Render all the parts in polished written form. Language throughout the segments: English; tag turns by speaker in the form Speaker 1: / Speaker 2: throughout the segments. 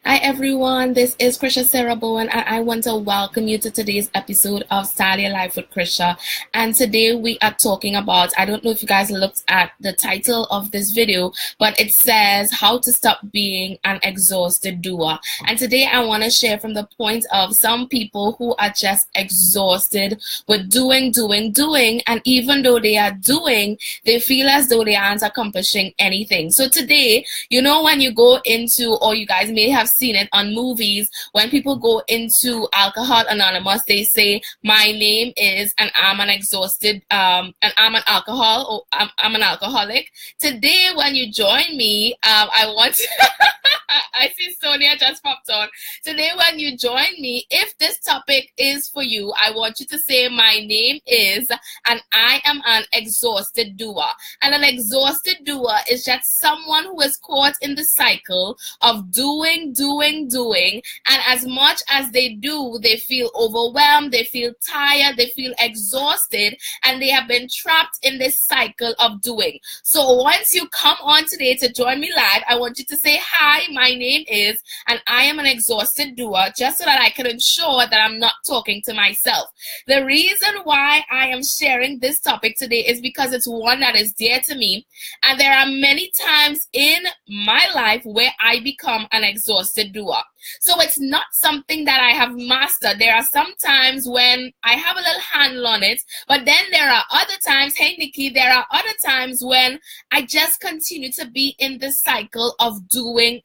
Speaker 1: Hi everyone, this is Krisha Sarah Bowen and I want to welcome you to today's episode of Style Your Life with Krisha. And today we are talking about, I don't know if you guys looked at the title of this video, but it says how to stop being an exhausted doer. And today I want to share from the point of some people who are just exhausted with doing, and even though they are doing, they feel as though they aren't accomplishing anything. So today, you know, when you go into, or you guys may have seen it on movies, when people go into Alcohol Anonymous, they say, my name is, and I'm an exhausted, and I'm an I'm an alcoholic. Today, when you join me, I want I see Sonia just popped on. Today, when you join me, if this topic is for you, I want you to say, my name is, and I am an exhausted doer. And an exhausted doer is just someone who is caught in the cycle of doing. And as much as they do, they feel overwhelmed, they feel tired, they feel exhausted, and they have been trapped in this cycle of doing. So once you come on today to join me live, I want you to say, hi, my name is, and I am an exhausted doer, just so that I can ensure that I'm not talking to myself. The reason why I am sharing this topic today is because it's one that is dear to me, and there are many times in my life where I become an exhausted doer. So it's not something that I have mastered. There are some times when I have a little handle on it, but then there are other times, hey Nikki, there are other times when I just continue to be in the cycle of doing.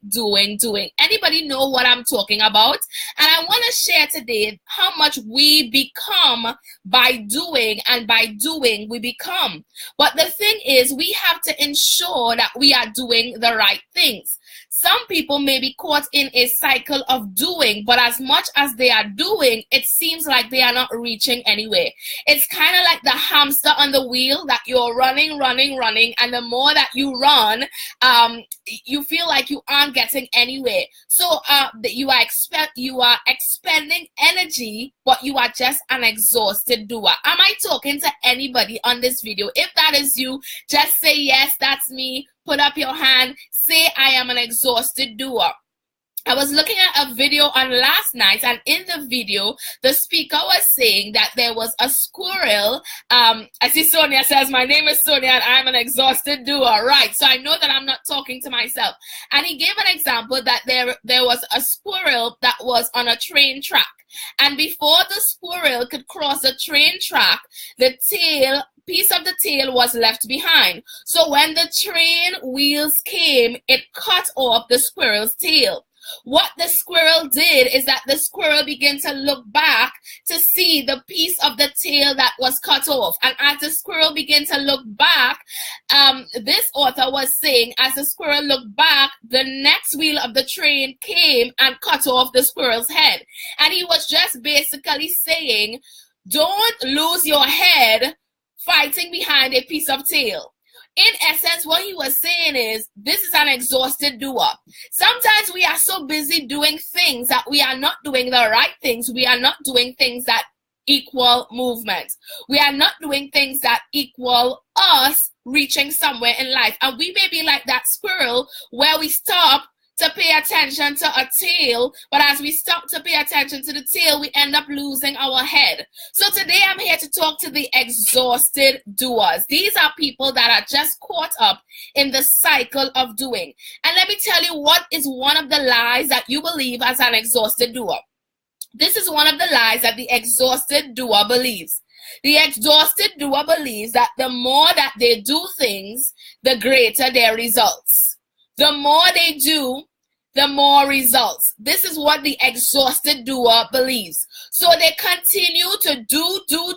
Speaker 1: Anybody know what I'm talking about? And I want to share today how much we become by doing, and by doing we become. But the thing is, we have to ensure that we are doing the right things. Some people may be caught in a cycle of doing, but as much as they are doing, it seems like they are not reaching anywhere. It's kind of like the hamster on the wheel that you're running, and the more that you run, you feel like you aren't getting anywhere. So you are expending energy, but you are just an exhausted doer. Am I talking to anybody on this video? If that is you, just say yes, that's me. Put up your hand, say I am an exhausted doer. I was looking at a video on last night, and in the video, the speaker was saying that there was a squirrel. I see Sonia says, my name is Sonia and I'm an exhausted doer. Right, so I know that I'm not talking to myself. And he gave an example that there was a squirrel that was on a train track. And before the squirrel could cross the train track, the piece of the tail was left behind. So when the train wheels came, it cut off the squirrel's tail. What the squirrel did is that the squirrel began to look back to see the piece of the tail that was cut off. And as the squirrel began to look back, this author was saying, as the squirrel looked back, the next wheel of the train came and cut off the squirrel's head. And he was just basically saying, don't lose your head fighting behind a piece of tail. In essence, what he was saying is, this is an exhausted doer. Sometimes we are so busy doing things that we are not doing the right things. We are not doing things that equal movement. We are not doing things that equal us reaching somewhere in life. And we may be like that squirrel where we stop to pay attention to a tail, but as we stop to pay attention to the tail, we end up losing our head. So today I'm here to talk to the exhausted doers. These are people that are just caught up in the cycle of doing. And let me tell you what is one of the lies that you believe as an exhausted doer. This is one of the lies that the exhausted doer believes. The exhausted doer believes that the more that they do things, the greater their results. The more they do, the more results. This is what the exhausted doer believes. So they continue to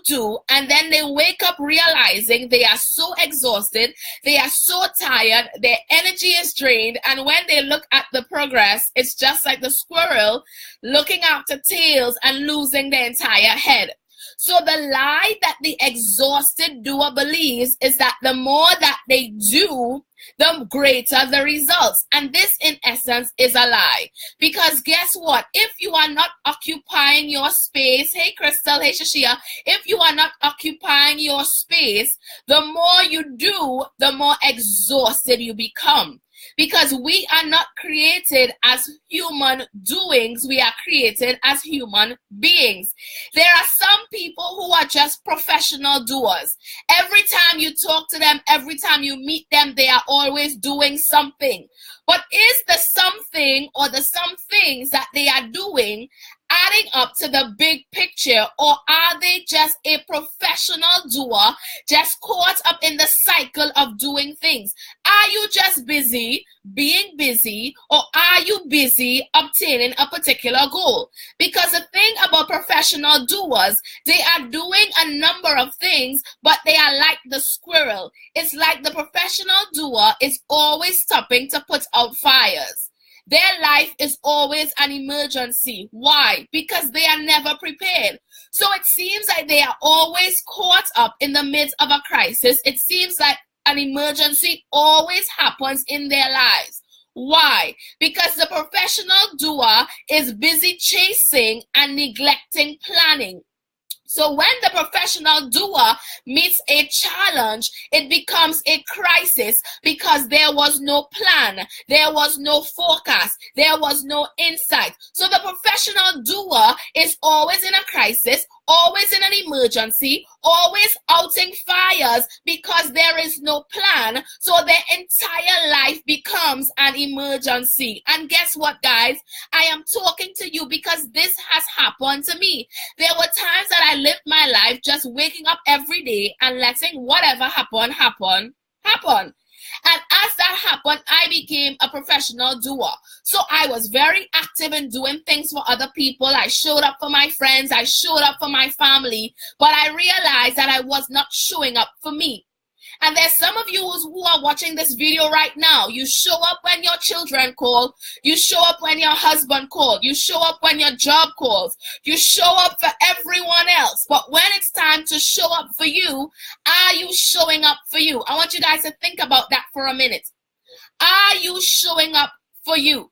Speaker 1: do, and then they wake up realizing they are so exhausted, they are so tired, their energy is drained, and when they look at the progress, it's just like the squirrel looking after tails and losing their entire head. So the lie that the exhausted doer believes is that the more that they do, the greater the results. And this, in essence, is a lie. Because guess what? If you are not occupying your space, hey Crystal, hey Shashia, if you are not occupying your space, the more you do, the more exhausted you become. Because we are not created as human doings, we are created as human beings. There are some people who are just professional doers. Every time you talk to them, every time you meet them, they are always doing something. But is the something or the some things that they are doing adding up to the big picture, or are they just a professional doer just caught up in the cycle of doing things? Are you just busy being busy, or are you busy obtaining a particular goal? Because the thing about professional doers, they are doing a number of things, but they are like the squirrel. It's like the professional doer is always stopping to put out fires. Their life is always an emergency. Why? Because they are never prepared. So it seems like they are always caught up in the midst of a crisis. It seems like an emergency always happens in their lives. Why? Because the professional doer is busy chasing and neglecting planning. So when the professional doer meets a challenge, it becomes a crisis because there was no plan, there was no forecast, there was no insight. So the professional doer is always in a crisis, always in an emergency, always outing fires because there is no plan. So their entire life becomes an emergency. And guess what, guys? I am talking to you because this has happened to me. There were times that I lived my life just waking up every day and letting whatever happen. And as that happened, I became a professional doer. So I was very active in doing things for other people. I showed up for my friends. I showed up for my family. But I realized that I was not showing up for me. And there's some of you who are watching this video right now. You show up when your children call. You show up when your husband calls. You show up when your job calls. You show up for everyone else. But when it's time to show up for you, are you showing up for you? I want you guys to think about that for a minute. Are you showing up for you?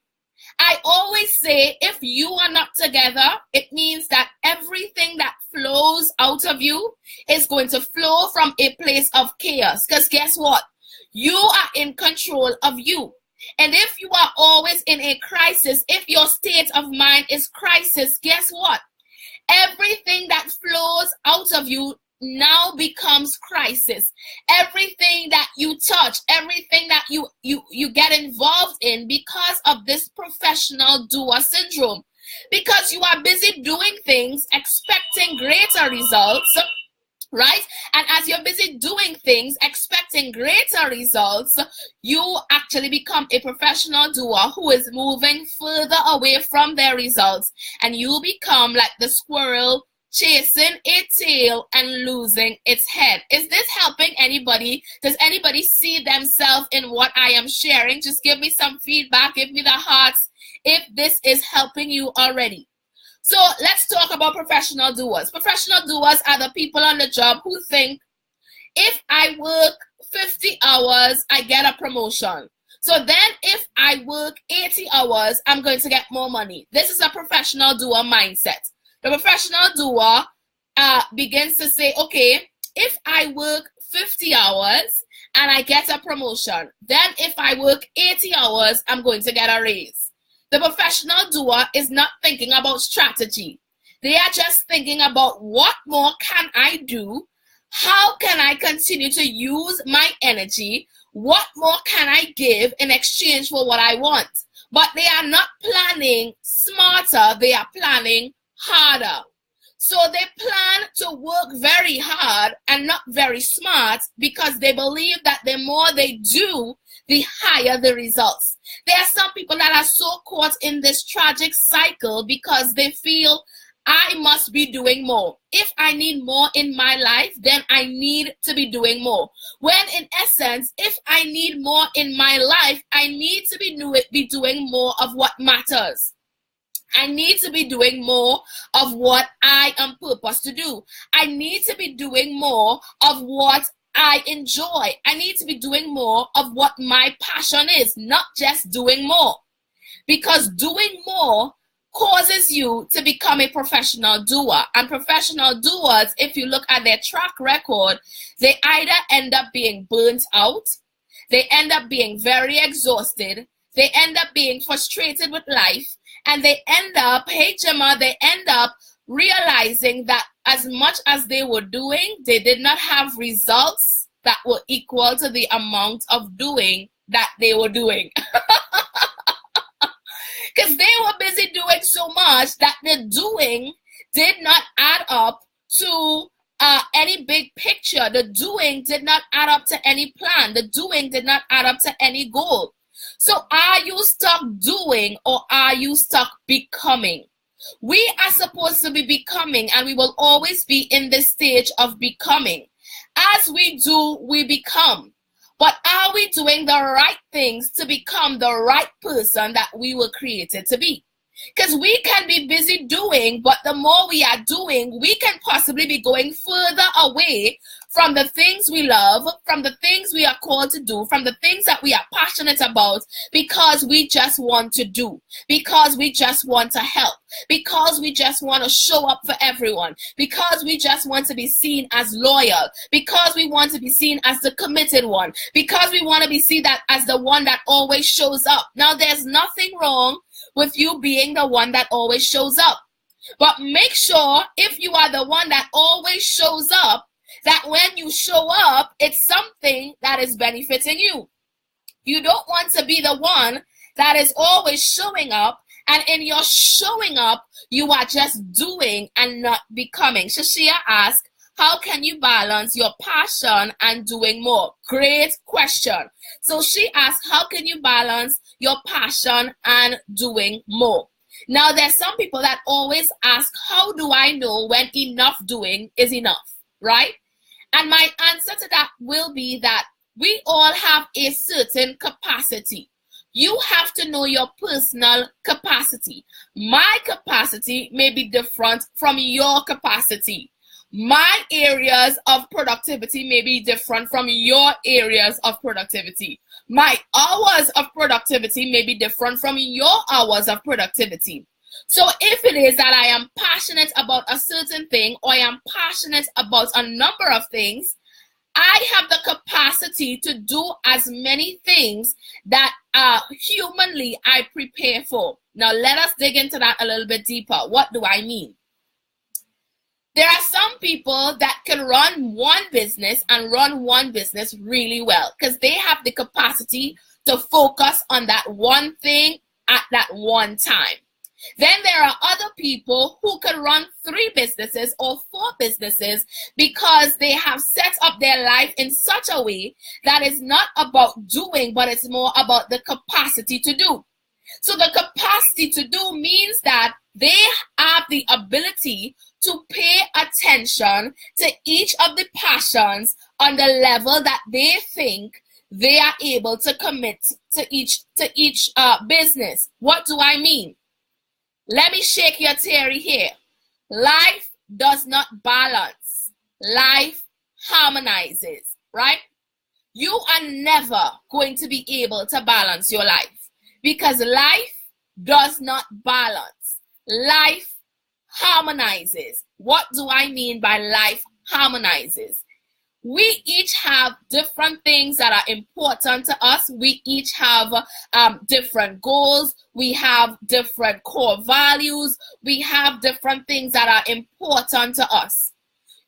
Speaker 1: I always say, if you are not together, it means that everything that flows out of you is going to flow from a place of chaos. Because guess what? You are in control of you. And if you are always in a crisis, if your state of mind is crisis, guess what? Everything that flows out of you now becomes crisis. Everything that you touch, everything that you get involved in because of this professional doer syndrome. Because you are busy doing things, expecting greater results, right? And as you're busy doing things, expecting greater results, you actually become a professional doer who is moving further away from their results. And you become like the squirrel chasing a tail and losing its head. Is this helping anybody? Does anybody see themselves in what I am sharing? Just give me some feedback. Give me the hearts if this is helping you already. So let's talk about professional doers. Professional doers are the people on the job who think, if I work 50 hours, I get a promotion. So then if I work 80 hours, I'm going to get more money. This is a professional doer mindset. The professional doer begins to say, okay, if I work 50 hours and I get a promotion, then if I work 80 hours, I'm going to get a raise. The professional doer is not thinking about strategy. They are just thinking about what more can I do? How can I continue to use my energy? What more can I give in exchange for what I want? But they are not planning smarter, they are planning harder. So they plan to work very hard and not very smart because they believe that the more they do, the higher the results. There are some people that are so caught in this tragic cycle because they feel, I must be doing more. If I need more in my life, then I need to be doing more. When in essence, if I need more in my life, I need to be doing more of what matters. I need to be doing more of what I am purposed to do. I need to be doing more of what I enjoy. I need to be doing more of what my passion is, not just doing more. Because doing more causes you to become a professional doer. And professional doers, if you look at their track record, they either end up being burnt out, they end up being very exhausted, they end up being frustrated with life, and they end up, hey Gemma, they end up realizing that as much as they were doing, they did not have results that were equal to the amount of doing that they were doing. Because they were busy doing so much that the doing did not add up to any big picture. The doing did not add up to any plan. The doing did not add up to any goal. So are you stuck doing, or are you stuck becoming? We are supposed to be becoming, and we will always be in this stage of becoming. As we do, we become. But are we doing the right things to become the right person that we were created to be? Because we can be busy doing, but the more we are doing, we can possibly be going further away from the things we love, from the things we are called to do, from the things that we are passionate about, because we just want to do, because we just want to help, because we just want to show up for everyone, because we just want to be seen as loyal, because we want to be seen as the committed one, because we want to be seen as the one that always shows up. Now, there's nothing wrong with you being the one that always shows up. But make sure, if you are the one that always shows up, that when you show up, it's something that is benefiting you. You don't want to be the one that is always showing up, and in your showing up, you are just doing and not becoming. Shashia asked, how can you balance your passion and doing more? Great question. So she asked, how can you balance your passion and doing more? Now, there's some people that always ask, how do I know when enough doing is enough, right? And my answer to that will be that we all have a certain capacity. You have to know your personal capacity. My capacity may be different from your capacity. My areas of productivity may be different from your areas of productivity. My hours of productivity may be different from your hours of productivity. So if it is that I am passionate about a certain thing, or I am passionate about a number of things, I have the capacity to do as many things that humanly I prepare for. Now let us dig into that a little bit deeper. What do I mean? There are some people that can run one business and run one business really well because they have the capacity to focus on that one thing at that one time. Then there are other people who can run 3 businesses or 4 businesses because they have set up their life in such a way that it's not about doing, but it's more about the capacity to do. So the capacity to do means that they have the ability to pay attention to each of the passions on the level that they think they are able to commit to each business. What do I mean? Let me shake your theory here. Life does not balance. Life harmonizes, right? You are never going to be able to balance your life because life does not balance. Life harmonizes. What do I mean by life harmonizes? We each have different things that are important to us. We each have different goals. We have different core values. We have different things that are important to us.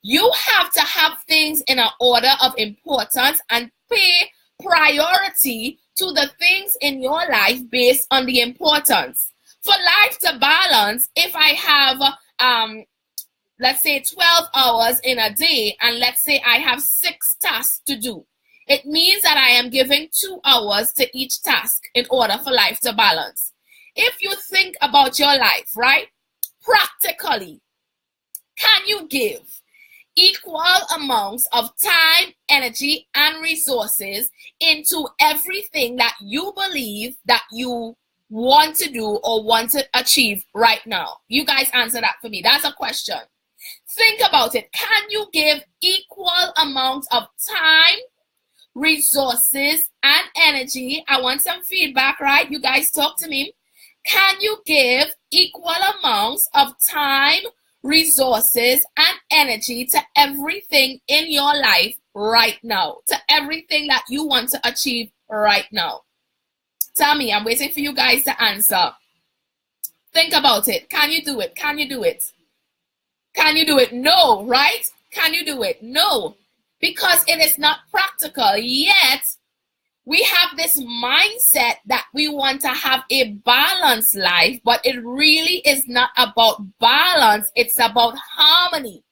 Speaker 1: You have to have things in an order of importance and pay priority to the things in your life based on the importance. For life to balance, if I have let's say 12 hours in a day, and let's say I have 6 tasks to do, it means that I am giving 2 hours to each task in order for life to balance. If you think about your life, right, practically, can you give equal amounts of time, energy, and resources into everything that you believe that you want to do or want to achieve right now? You guys answer that for me. That's a question. Think about it. Can you give equal amounts of time, resources, and energy? I want some feedback, right? You guys talk to me. Can you give equal amounts of time, resources, and energy to everything in your life right now? To everything that you want to achieve right now? Tell me, I'm waiting for you guys to answer. Think about it. Can you do it? Can you do it? Can you do it? No, right? Can you do it? No, because it is not practical. Yet, we have this mindset that we want to have a balanced life, but it really is not about balance. It's about harmony.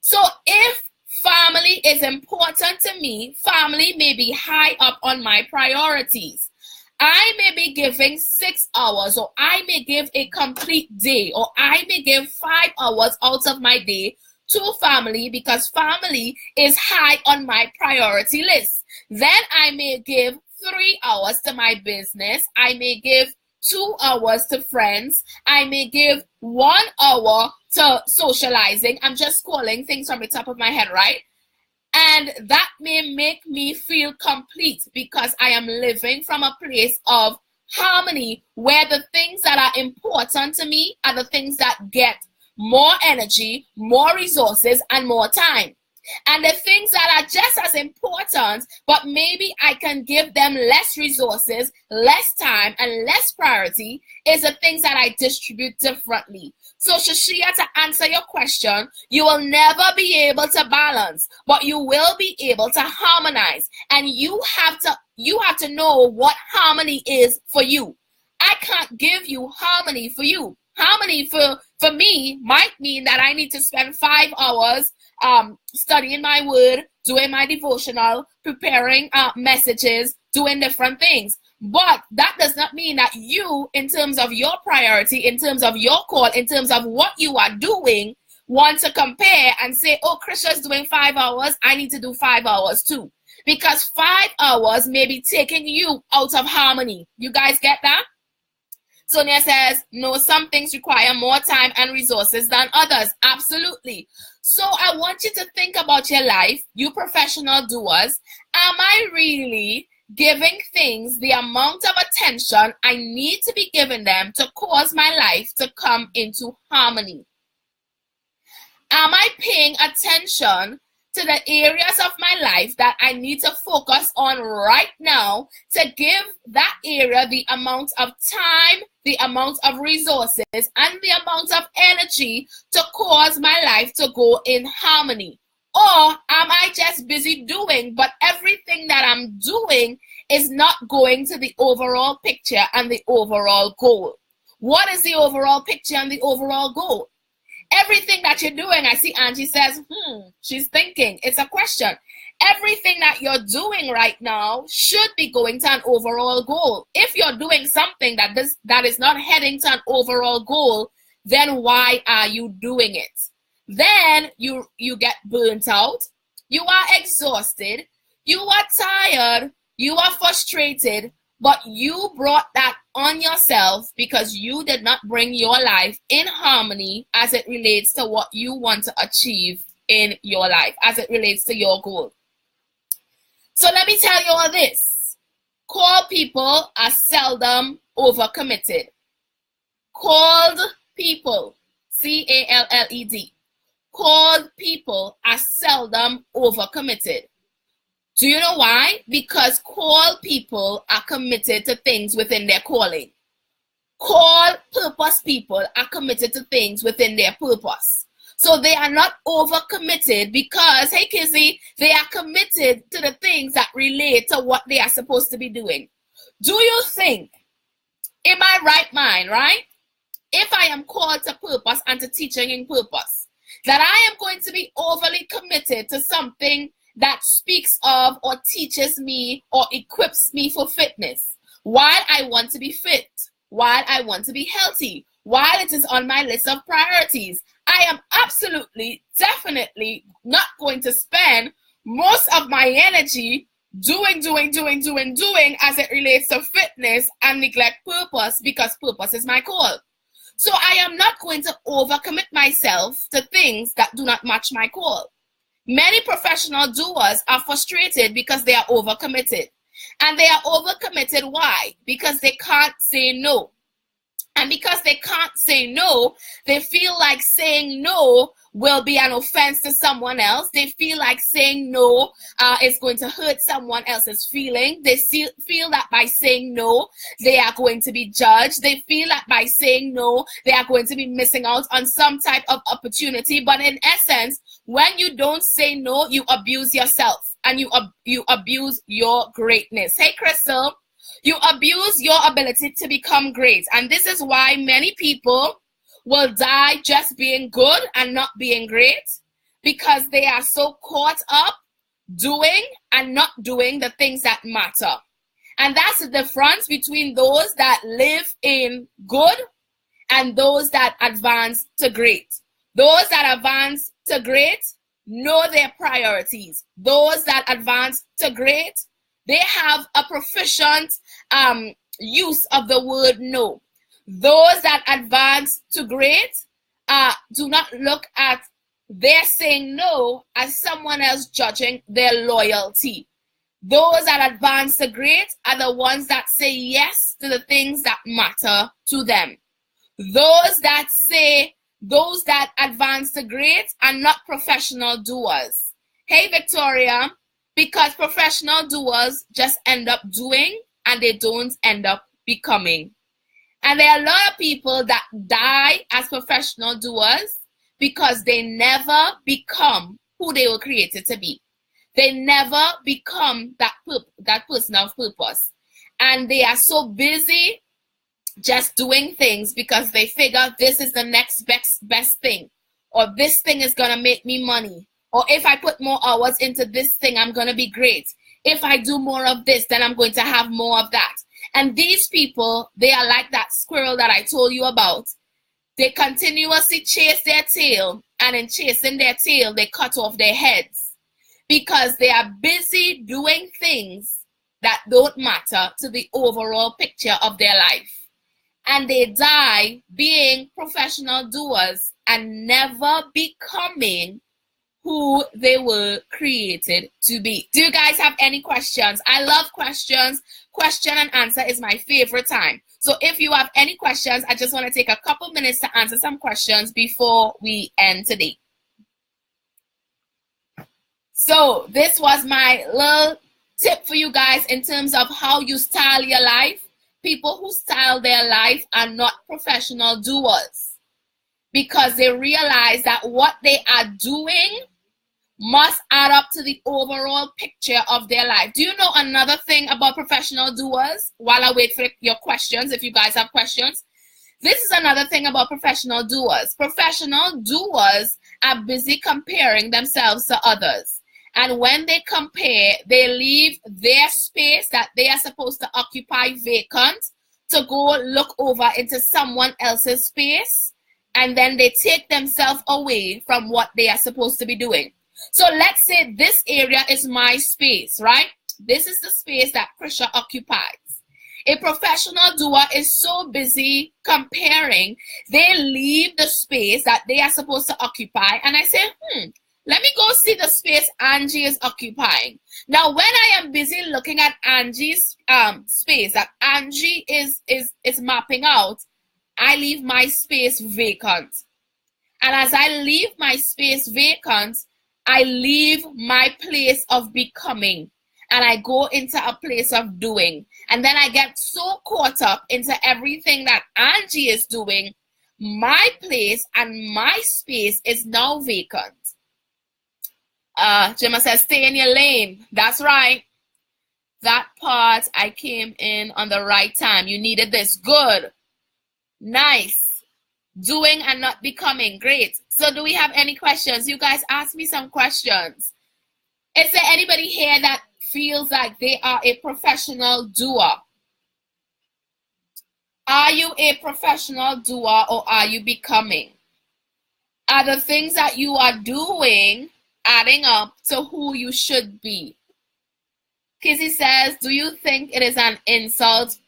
Speaker 1: So if family is important to me, family may be high up on my priorities. I may be giving 6 hours, or I may give a complete day, or I may give 5 hours out of my day to family because family is high on my priority list. Then I may give 3 hours to my business. I may give 2 hours to friends. I may give 1 hour to socializing. I'm just calling things from the top of my head, right? And that may make me feel complete because I am living from a place of harmony where the things that are important to me are the things that get more energy, more resources, and more time. And the things that are just as important, but maybe I can give them less resources, less time, and less priority, is the things that I distribute differently. So, Shashia, to answer your question, you will never be able to balance, but you will be able to harmonize. And you have to know what harmony is for you. I can't give you harmony for you. Harmony for me might mean that I need to spend 5 hours studying my word, doing my devotional, preparing messages, doing different things. But that does not mean that you, in terms of your priority, in terms of your call, in terms of what you are doing, want to compare and say, oh, Krisha's doing 5 hours, I need to do 5 hours too. Because 5 hours may be taking you out of harmony. You guys get that? Sonia says, no, some things require more time and resources than others. Absolutely. So I want you to think about your life, you professional doers. Am I really giving things the amount of attention I need to be giving them to cause my life to come into harmony? Am I paying attention to the areas of my life that I need to focus on right now to give that area the amount of time, the amount of resources, and the amount of energy to cause my life to go in harmony? Or am I just busy doing, but everything that I'm doing is not going to the overall picture and the overall goal? What is the overall picture and the overall goal? Everything that you're doing, I see Angie says, she's thinking. It's a question. Everything that you're doing right now should be going to an overall goal. If you're doing something that is not heading to an overall goal, then why are you doing it? Then you get burnt out. You are exhausted. You are tired. You are frustrated. But you brought that on yourself because you did not bring your life in harmony as it relates to what you want to achieve in your life, as it relates to your goal. So let me tell you all this. Called people are seldom overcommitted. Called people, C-A-L-L-E-D. Called people are seldom overcommitted. Do you know why? Because called people are committed to things within their calling. Called purpose people are committed to things within their purpose. So they are not overcommitted because, hey Kizzy, they are committed to the things that relate to what they are supposed to be doing. Do you think, in my right mind, right, if I am called to purpose and to teaching in purpose, that I am going to be overly committed to something that speaks of or teaches me or equips me for fitness, while I want to be fit, while I want to be healthy, while it is on my list of priorities? I am absolutely, definitely not going to spend most of my energy doing as it relates to fitness and neglect purpose, because purpose is my call. So I am not going to overcommit myself to things that do not match my call. Many professional doers are frustrated because they are overcommitted. And they are overcommitted, why? Because they can't say no. And because they can't say no, they feel like saying no will be an offense to someone else. They feel like saying no is going to hurt someone else's feeling. They feel that by saying no, they are going to be judged. They feel that by saying no, they are going to be missing out on some type of opportunity. But in essence, when you don't say no, you abuse yourself and you abuse your greatness. Hey, Crystal, you abuse your ability to become great. And this is why many people will die just being good and not being great, because they are so caught up doing and not doing the things that matter. And that's the difference between those that live in good and those that advance to great. Those that advance to great know their priorities. Those that advance to great, they have a proficient use of the word no. Those that advance to great do not look at their saying no as someone else judging their loyalty. Those that advance to great are the ones that say yes to the things that matter to them. Those that advance to great are not professional doers. Hey, Victoria, because professional doers just end up doing and they don't end up becoming. And there are a lot of people that die as professional doers because they never become who they were created to be. They never become that person of purpose. And they are so busy just doing things because they figure this is the next best thing. Or this thing is going to make me money. Or if I put more hours into this thing, I'm going to be great. If I do more of this, then I'm going to have more of that. And these people, they are like that squirrel that I told you about. They continuously chase their tail, and in chasing their tail, they cut off their heads because they are busy doing things that don't matter to the overall picture of their life. And they die being professional doers and never becoming who they were created to be. Do you guys have any questions? I love questions. Question and answer is my favorite time. So if you have any questions, I just want to take a couple minutes to answer some questions before we end today. So this was my little tip for you guys in terms of how you style your life. People who style their life are not professional doers because they realize that what they are doing must add up to the overall picture of their life. Do you know another thing about professional doers? While I wait for your questions, if you guys have questions. This is another thing about professional doers. Professional doers are busy comparing themselves to others. And when they compare, they leave their space that they are supposed to occupy vacant to go look over into someone else's space. And then they take themselves away from what they are supposed to be doing. So let's say this area is my space, right? This is the space that Krisha occupies. A professional doer is so busy comparing, they leave the space that they are supposed to occupy. And I say, let me go see the space Angie is occupying. Now, when I am busy looking at Angie's space that Angie is mapping out, I leave my space vacant. And as I leave my space vacant, I leave my place of becoming and I go into a place of doing. And then I get so caught up into everything that Angie is doing, my place and my space is now vacant. Gemma says, stay in your lane. That's right. That part, I came in on the right time. You needed this. Good. Nice. Doing and not becoming. Great. So do we have any questions? You guys ask me some questions. Is there anybody here that feels like they are a professional doer? Are you a professional doer or are you becoming? Are the things that you are doing adding up to who you should be? Kizzy says, do you think it is an insult?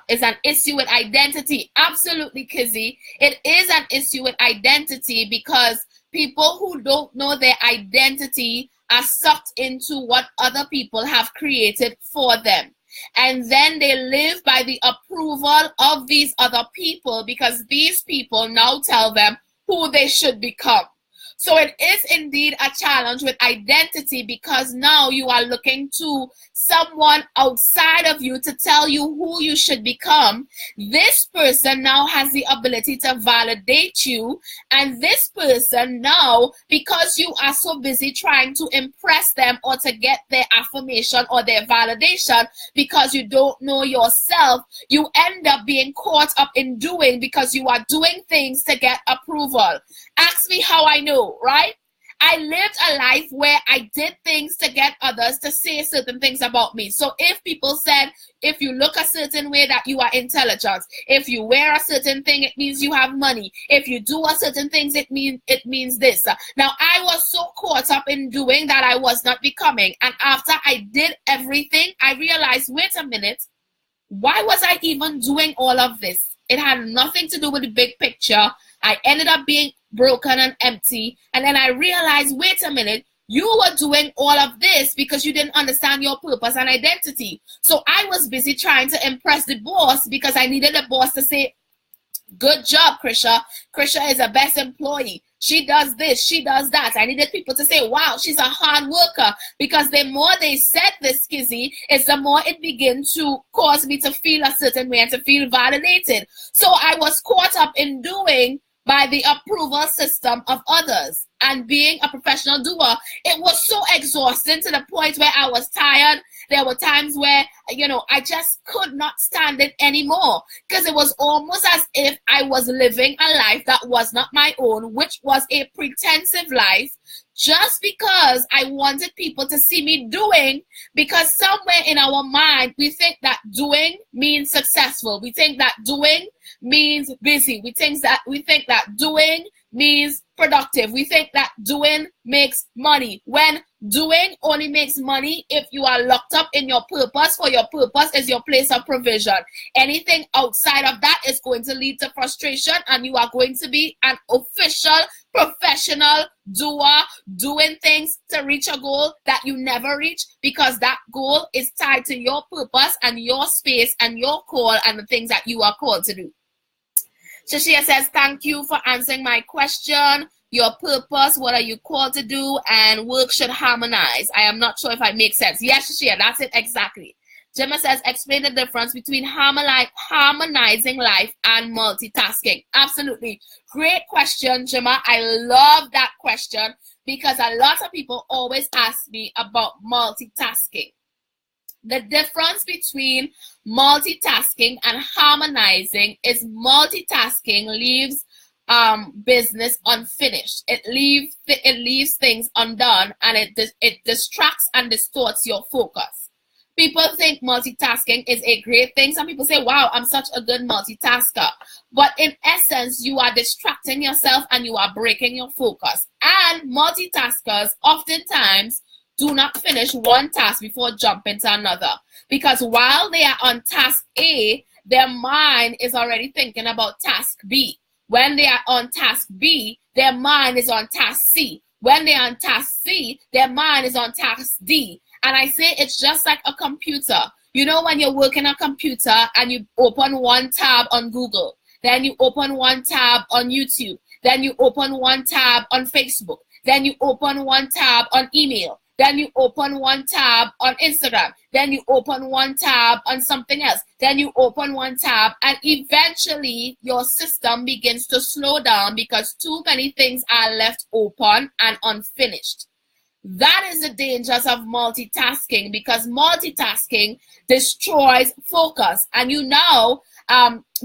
Speaker 1: Is an issue with identity? Absolutely, Kizzy. It is an issue with identity because people who don't know their identity are sucked into what other people have created for them. And then they live by the approval of these other people because these people now tell them who they should become. So it is indeed a challenge with identity, because now you are looking to someone outside of you to tell you who you should become. This person now has the ability to validate you, and this person now, because you are so busy trying to impress them or to get their affirmation or their validation, because you don't know yourself, you end up being caught up in doing, because you are doing things to get approval. Ask me how I know, right? I lived a life where I did things to get others to say certain things about me. So if people said, if you look a certain way, that you are intelligent. If you wear a certain thing, it means you have money. If you do a certain things, it means this. Now, I was so caught up in doing that I was not becoming. And after I did everything, I realized, wait a minute, why was I even doing all of this? It had nothing to do with the big picture. I ended up being broken and empty. And then I realized, wait a minute, you were doing all of this because you didn't understand your purpose and identity. So I was busy trying to impress the boss, because I needed the boss to say, good job, Krisha. Krisha is the best employee. She does this, she does that. I needed people to say, wow, she's a hard worker. Because the more they said this, Kizzy, is the more it began to cause me to feel a certain way and to feel validated. So I was caught up in doing by the approval system of others. And being a professional doer, it was so exhausting to the point where I was tired. There were times where, I just could not stand it anymore, because it was almost as if I was living a life that was not my own, which was a pretensive life, just because I wanted people to see me doing, because somewhere in our mind, we think that doing means successful. We think that doing means busy. We think that doing means productive. We think that doing makes money, when doing only makes money if you are locked up in your purpose, for your purpose is your place of provision. Anything outside of that is going to lead to frustration, and you are going to be an official, professional doer, doing things to reach a goal that you never reach, because that goal is tied to your purpose and your space and your call and the things that you are called to do. Shashia says, thank you for answering my question. Your purpose, what are you called to do, and work should harmonize. I am not sure if I make sense. Yes, Shashia, that's it exactly. Gemma says, explain the difference between harmonizing life and multitasking. Absolutely. Great question, Gemma. I love that question, because a lot of people always ask me about multitasking. The difference between multitasking and harmonizing is multitasking leaves business unfinished. It leaves things undone, and it distracts and distorts your focus. People think multitasking is a great thing. Some people say, wow, I'm such a good multitasker. But in essence, you are distracting yourself and you are breaking your focus. And multitaskers oftentimes do not finish one task before jumping to another, because while they are on task A, their mind is already thinking about task B. When they are on task B, their mind is on task C. When they are on task C, their mind is on task D. And I say it's just like a computer. You know, when you're working on a computer and you open one tab on Google, then you open one tab on YouTube, then you open one tab on Facebook, then you open one tab on email, then you open one tab on Instagram, then you open one tab on something else, then you open one tab, and eventually your system begins to slow down because too many things are left open and unfinished. That is the dangers of multitasking, because multitasking destroys focus, and you now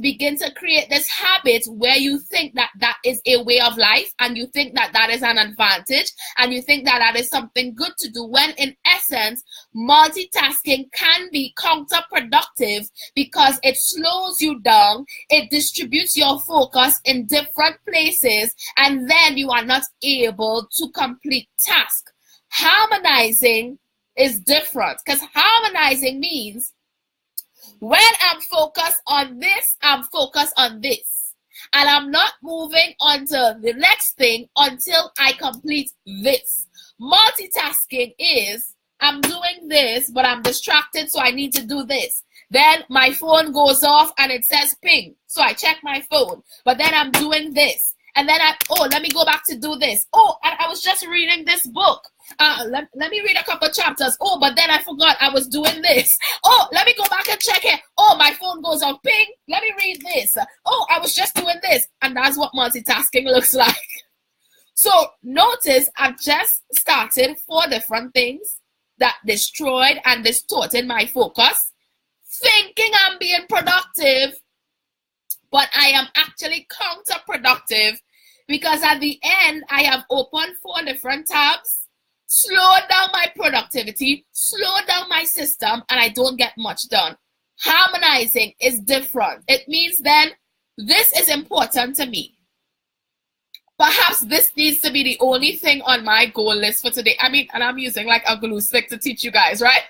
Speaker 1: begin to create this habit where you think that that is a way of life, and you think that that is an advantage, and you think that that is something good to do, when in essence multitasking can be counterproductive, because it slows you down, it distributes your focus in different places, and then you are not able to complete tasks. Harmonizing is different, because harmonizing means when I'm focused on this, I'm focused on this. And I'm not moving on to the next thing until I complete this. Multitasking is, I'm doing this, but I'm distracted, so I need to do this. Then my phone goes off and it says ping. So I check my phone, but then I'm doing this. And then let me go back to do this. Oh, and I was just reading this book. Let me read a couple chapters. Oh, but then I forgot I was doing this. Oh, let me go back and check it. Oh, my phone goes on ping. Let me read this. Oh, I was just doing this. And that's what multitasking looks like. So notice I've just started 4 different things that destroyed and distorted my focus, thinking I'm being productive, but I am actually counterproductive, because at the end I have opened 4 different tabs, slowed down my productivity, slowed down my system, and I don't get much done. Harmonizing is different. It means then this is important to me. Perhaps this needs to be the only thing on my goal list for today. I mean, and I'm using like a glue stick to teach you guys, right?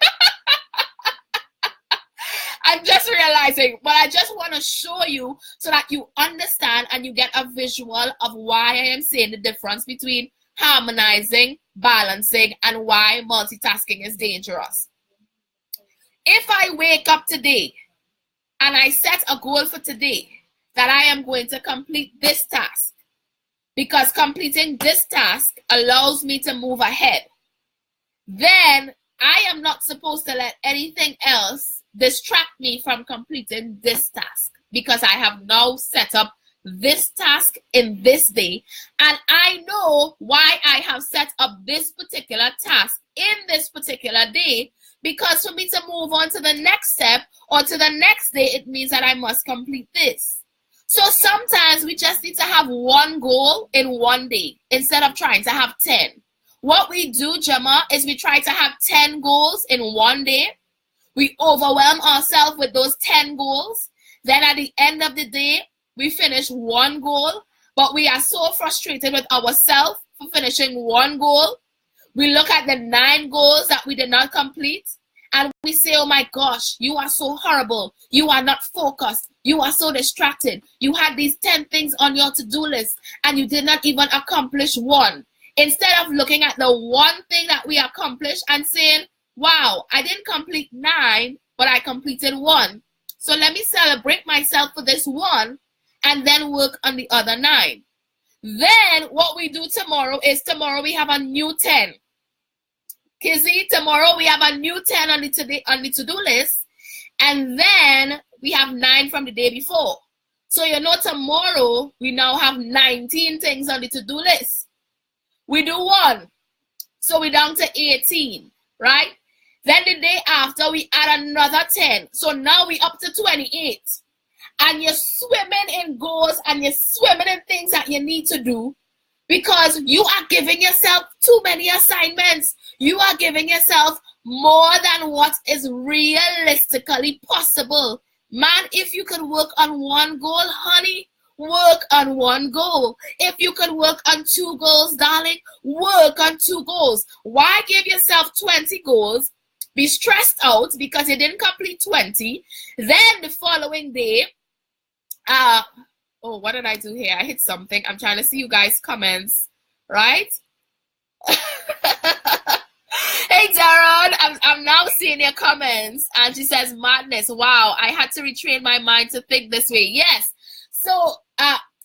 Speaker 1: I'm just realizing, but I just want to show you so that you understand and you get a visual of why I am saying the difference between harmonizing, balancing, and why multitasking is dangerous. If I wake up today and I set a goal for today that I am going to complete this task, because completing this task allows me to move ahead, then I am not supposed to let anything else distract me from completing this task, because I have now set up this task in this day, and I know why I have set up this particular task in this particular day, because for me to move on to the next step or to the next day, it means that I must complete this. So sometimes we just need to have one goal in one day instead of trying to have 10. What we do, Gemma, is we try to have 10 goals in one day. We overwhelm ourselves with those 10 goals. Then at the end of the day, we finish one goal, but we are so frustrated with ourselves for finishing one goal. We look at the 9 goals that we did not complete, and we say, oh my gosh, you are so horrible. You are not focused. You are so distracted. You had these 10 things on your to-do list, and you did not even accomplish one. Instead of looking at the one thing that we accomplished and saying, wow, I didn't complete 9, but I completed 1. So let me celebrate myself for this 1 and then work on the other 9. Then what we do tomorrow is we have a new 10. Kizzy, tomorrow we have a new 10 on the to-do list, and then we have 9 from the day before. So tomorrow we now have 19 things on the to-do list. We do 1, so we're down to 18, right? Then the day after we add another 10, so now we up to 28. And you're swimming in goals and you're swimming in things that you need to do, because you are giving yourself too many assignments. You are giving yourself more than what is realistically possible. Man, if you could work on one goal, honey, work on one goal. If you could work on 2 goals, darling, work on 2 goals. Why give yourself 20 goals, be stressed out because you didn't complete 20, then the following day, oh, what did I do here? I hit something. I'm trying to see you guys' comments, right? Hey, Darren, I'm now seeing your comments. And she says, madness. Wow, I had to retrain my mind to think this way. Yes. So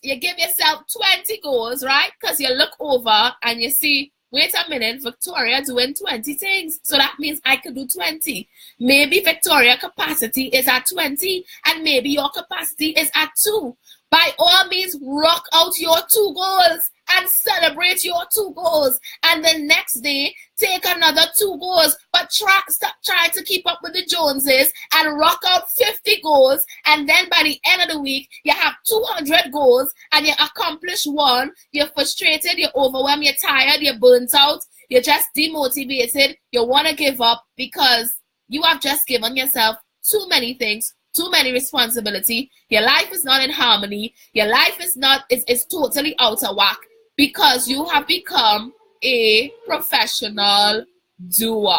Speaker 1: you give yourself 20 goals, right? Because you look over and you see, wait a minute, Victoria doing 20 things. So that means I could do 20. Maybe Victoria capacity is at 20 and maybe your capacity is at 2. By all means, rock out your 2 goals and celebrate your 2 goals. And the next day, take another 2 goals. But stop trying to keep up with the Joneses and rock out 50 goals. And then by the end of the week, you have 200 goals and you accomplish 1. You're frustrated, you're overwhelmed, you're tired, you're burnt out. You're just demotivated. You want to give up because you have just given yourself too many things, too many responsibility. Your life is not in harmony. Your life is totally out of whack because you have become a professional doer.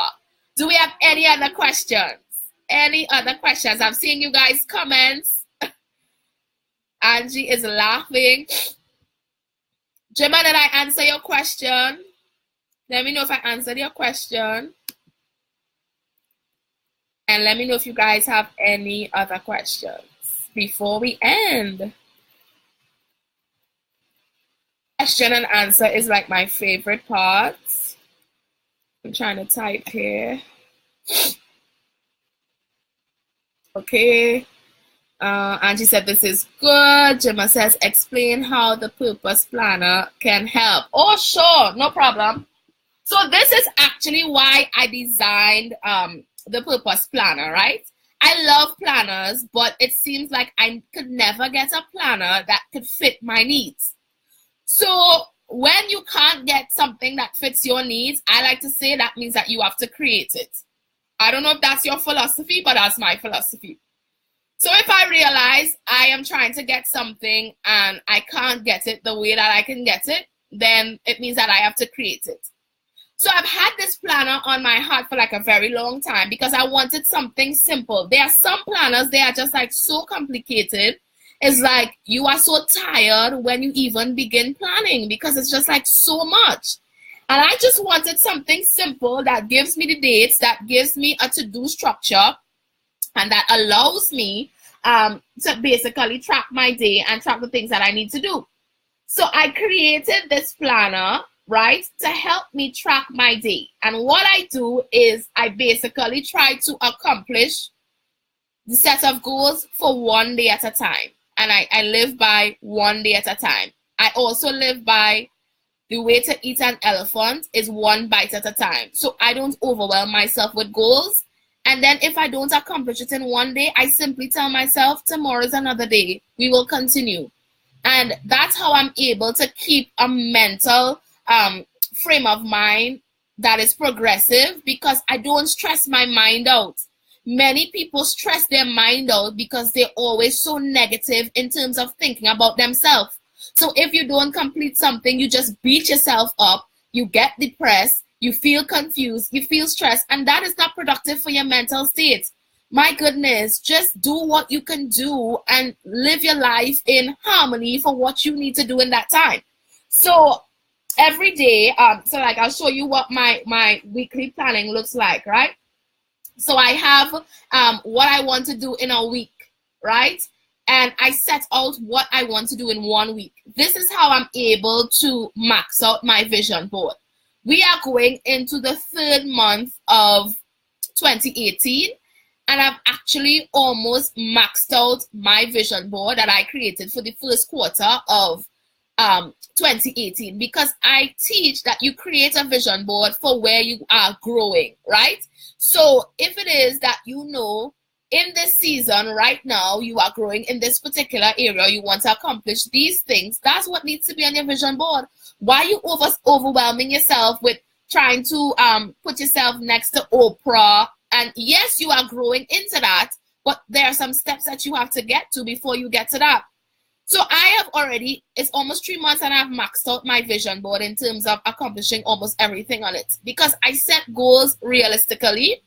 Speaker 1: Do we have any other questions? Any other questions? I'm seeing you guys' comments. Angie is laughing. Gemma, did I answer your question? Let me know if I answered your question. And let me know if you guys have any other questions before we end. question and answer is like my favorite part. I'm trying to type here. Okay. Angie said this is good. Gemma says, explain how the purpose planner can help. Oh, sure, no problem. So this is actually why I designed the purpose planner, right? I love planners, but it seems like I could never get a planner that could fit my needs. So when you can't get something that fits your needs, I like to say that means that you have to create it. I don't know if that's your philosophy, but that's my philosophy. So if I realize I am trying to get something and I can't get it the way that I can get it, then it means that I have to create it. So I've had this planner on my heart for like a very long time because I wanted something simple. There are some planners, they are just like so complicated. It's like you are so tired when you even begin planning because it's just like so much. And I just wanted something simple that gives me the dates, that gives me a to-do structure, and that allows me to basically track my day and track the things that I need to do. So I created this planner, right, to help me track my day. And what I do is I basically try to accomplish the set of goals for one day at a time. And I live by one day at a time. I also live by the way to eat an elephant is one bite at a time. So I don't overwhelm myself with goals. And then if I don't accomplish it in one day, I simply tell myself, tomorrow is another day. We will continue. And that's how I'm able to keep a mental frame of mind that is progressive because I don't stress my mind out. Many people stress their mind out because they're always so negative in terms of thinking about themselves. So if you don't complete something, you just beat yourself up, you get depressed, you feel confused, you feel stressed, and that is not productive for your mental state. My goodness, just do what you can do and live your life in harmony for what you need to do in that time. So every day, so like I'll show you what my weekly planning looks like, right? So I have what I want to do in a week, right? And I set out what I want to do in 1 week. This is how I'm able to max out my vision board. We are going into the third month of 2018, and I've actually almost maxed out my vision board that I created for the first quarter of 2018, because I teach that you create a vision board for where you are growing, right? So if it is that you know in this season right now you are growing in this particular area, you want to accomplish these things, that's what needs to be on your vision board. Why are you overwhelming yourself with trying to put yourself next to Oprah? And yes, you are growing into that, but there are some steps that you have to get to before you get to that. So I have already, it's almost 3 months and I've maxed out my vision board in terms of accomplishing almost everything on it because I set goals realistically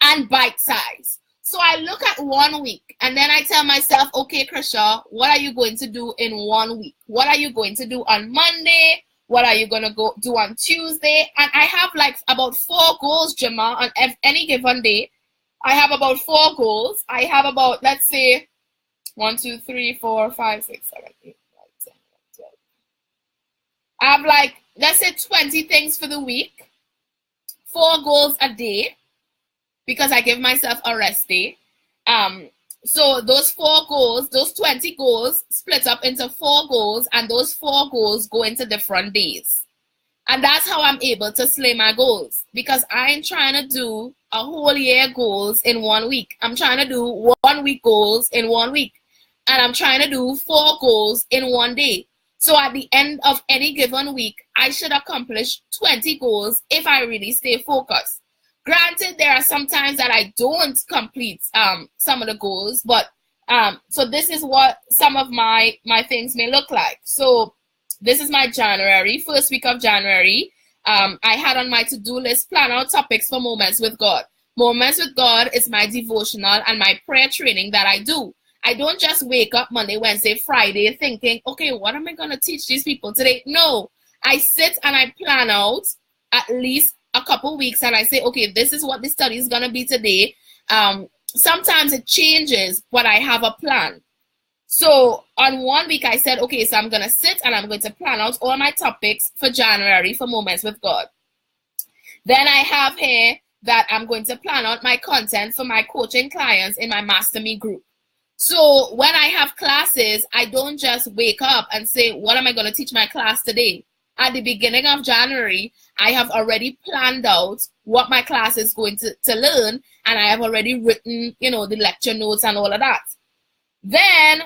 Speaker 1: and bite size. So I look at 1 week and then I tell myself, okay, Krisha, what are you going to do in 1 week? What are you going to do on Monday? What are you going to go do on Tuesday? And I have like about 4 goals, Gemma, on any given day. I have about 4 goals. I have about, let's say, 1, 2, 3, 4, 5, 6, 7, 8, 9, 10, 12. I have like, let's say 20 things for the week, 4 goals a day, because I give myself a rest day. So those 4 goals, those 20 goals split up into 4 goals, and those 4 goals go into different days. And that's how I'm able to slay my goals, because I ain't trying to do a whole year goals in 1 week. I'm trying to do 1 week goals in 1 week. And I'm trying to do 4 goals in 1 day. So at the end of any given week, I should accomplish 20 goals if I really stay focused. Granted, there are some times that I don't complete some of the goals, but so this is what some of my things may look like. So this is my January, first week of January. I had on my to-do list, plan out topics for Moments with God. Moments with God is my devotional and my prayer training that I do. I don't just wake up Monday, Wednesday, Friday thinking, okay, what am I going to teach these people today? No, I sit and I plan out at least a couple weeks and I say, okay, this is what the study is going to be today. Sometimes it changes, but I have a plan. So on 1 week, I said, okay, so I'm going to sit and I'm going to plan out all my topics for January for Moments with God. Then I have here that I'm going to plan out my content for my coaching clients in my Master Me group. So when I have classes, I don't just wake up and say, what am I going to teach my class today? At the beginning of January, I have already planned out what my class is going to learn, and I have already written, the lecture notes and all of that. Then,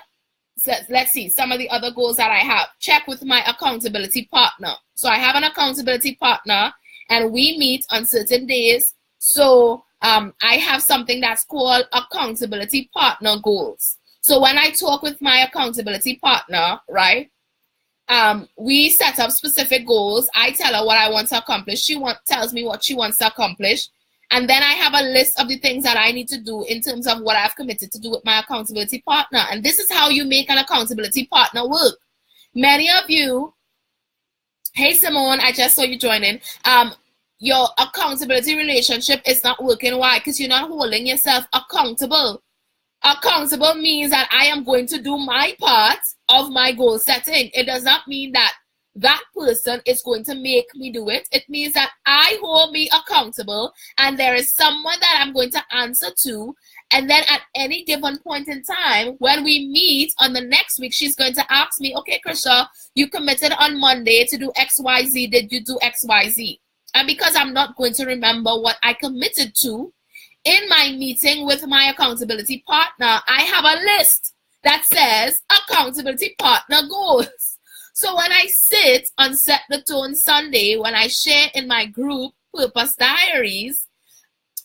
Speaker 1: let's see, some of the other goals that I have. Check with my accountability partner. So I have an accountability partner, and we meet on certain days. So I have something that's called accountability partner goals. So when I talk with my accountability partner, right, we set up specific goals. I tell her what I want to accomplish. She tells me what she wants to accomplish. And then I have a list of the things that I need to do in terms of what I've committed to do with my accountability partner. And this is how you make an accountability partner work. Many of you, hey Simone, I just saw you joining. Your accountability relationship is not working. Why? Because you're not holding yourself accountable. Accountable means that I am going to do my part of my goal setting. It does not mean that that person is going to make me do it. It means that I hold me accountable, and there is someone that I'm going to answer to. And then at any given point in time, when we meet on the next week, she's going to ask me, okay, Krisha, you committed on Monday to do XYZ. Did you do XYZ? And because I'm not going to remember what I committed to, in my meeting with my accountability partner, I have a list that says accountability partner goals. So when I sit on Set the Tone Sunday, when I share in my group Purpose Diaries,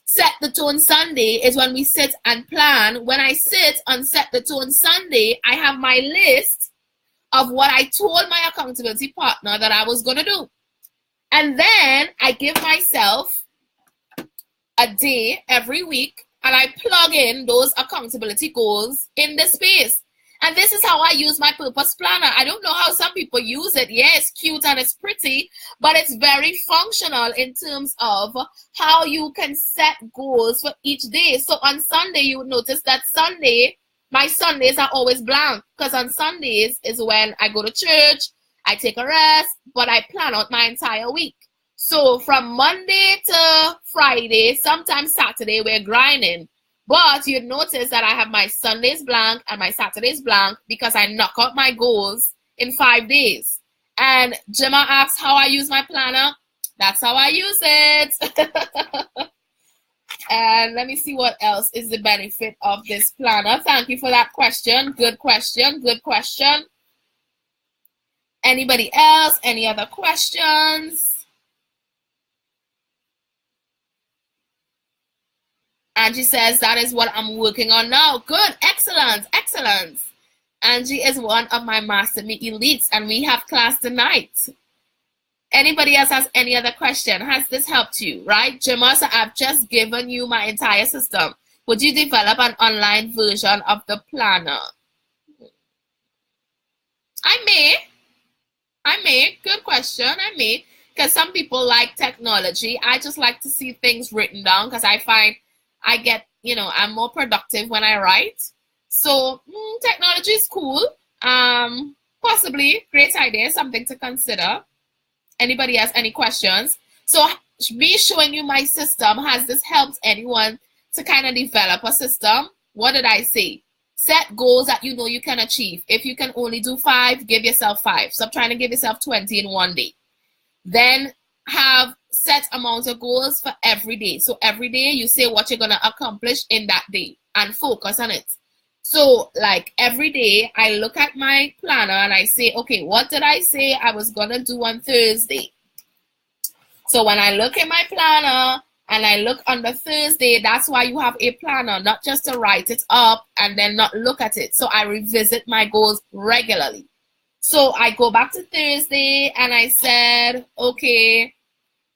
Speaker 1: Set the Tone Sunday is when we sit and plan. When I sit on Set the Tone Sunday, I have my list of what I told my accountability partner that I was going to do. And then I give myself a day every week, and I plug in those accountability goals in the space. And this is how I use my purpose planner. I don't know how some people use it. Yeah, it's cute and it's pretty, but it's very functional in terms of how you can set goals for each day. So on Sunday, you would notice that my Sundays are always blank, because on Sundays is when I go to church, I take a rest, but I plan out my entire week. So from Monday to Friday, sometimes Saturday, we're grinding. But you'd notice that I have my Sundays blank and my Saturdays blank because I knock out my goals in 5 days. And Gemma asks how I use my planner. That's how I use it. And let me see what else is the benefit of this planner. Thank you for that question. Good question. Good question. Anybody else? Any other questions? Angie says, that is what I'm working on now. Good. Excellent. Excellent. Angie is one of my Master Me elites, and we have class tonight. Anybody else has any other question? Has this helped you, right? Gemma, so I've just given you my entire system. Would you develop an online version of the planner? I may. Good question. I may. Because some people like technology. I just like to see things written down, because I find I get, I'm more productive when I write. So technology is cool. Possibly great idea, something to consider. Anybody has any questions? So me showing you my system, has this helped anyone to kind of develop a system? What did I say? Set goals that you know you can achieve. If you can only do 5, give yourself 5. Stop trying to give yourself 20 in one day. Then have set amounts of goals for every day. So every day you say what you're going to accomplish in that day and focus on it. So like every day I look at my planner and I say, okay, what did I say I was going to do on Thursday? So when I look at my planner and I look on the Thursday, that's why you have a planner, not just to write it up and then not look at it. So I revisit my goals regularly. So I go back to Thursday and I said, okay,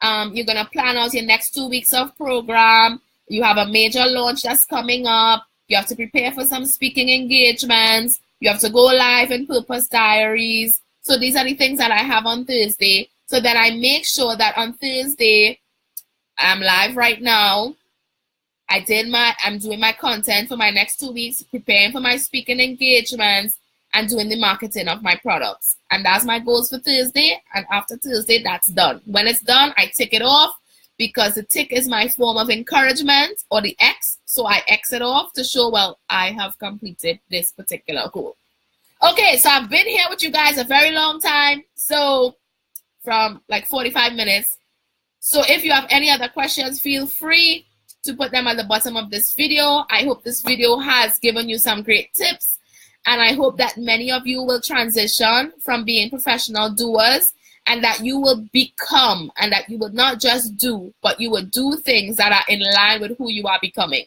Speaker 1: you're going to plan out your next 2 weeks of program. You have a major launch that's coming up. You have to prepare for some speaking engagements. You have to go live in Purpose Diaries. So these are the things that I have on Thursday. So that I make sure that on Thursday, I'm live right now. I'm doing my content for my next 2 weeks, preparing for my speaking engagements, and doing the marketing of my products. And that's my goals for Thursday. And after Thursday, that's done. When it's done, I tick it off because the tick is my form of encouragement, or the X. So I X it off to show, well, I have completed this particular goal. Okay, so I've been here with you guys a very long time. So from like 45 minutes. So if you have any other questions, feel free to put them at the bottom of this video. I hope this video has given you some great tips, and I hope that many of you will transition from being professional doers, and that you will become, and that you will not just do, but you will do things that are in line with who you are becoming.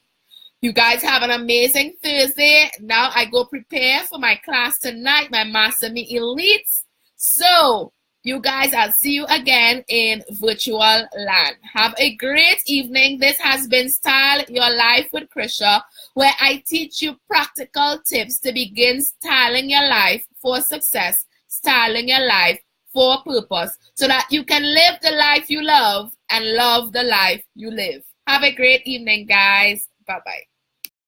Speaker 1: You guys have an amazing Thursday. Now I go prepare for my class tonight, my Master Me Elites. So you guys, I'll see you again in virtual land. Have a great evening. This has been Style Your Life with Krisha, where I teach you practical tips to begin styling your life for success, styling your life for purpose, so that you can live the life you love and love the life you live. Have a great evening, guys. Bye-bye.